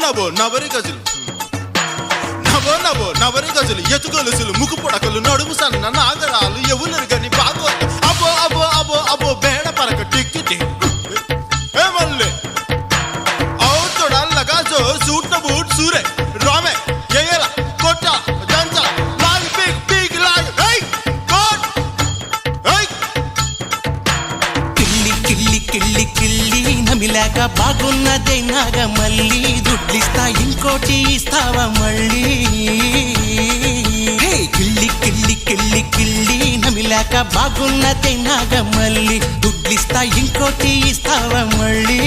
నవో నవరి గజులు నవో నవో నవరి గజులు ఎతుగొలుసులు ముక్కు పొడకలు నడుము సన్న నాగరాలు ఎవరు గని బాగో అబో అబో అబో అబో బేడ పరక టిక్కి మళ్ళీ అవుతోడల్లగా జో సూట్ న బూట్ సూరే రామే ఎయల కొట్ట దంచ లాగి పీక్ పీక్ లాగి హై కోట్ హై కిల్లి కిల్లి కిల్లి కిల్లి నమిలాక బాగున్నదే నాగ మళ్ళీ దుడ్లిస్తా ఇంకోటి ఇస్తావా మళ్ళీ కిల్లి కిల్లి కిల్లి కిల్లి నమిలాక బాగున్నదే నాగ మళ్ళీ దుడ్లిస్తా ఇంకోటి ఇస్తావా మళ్ళీ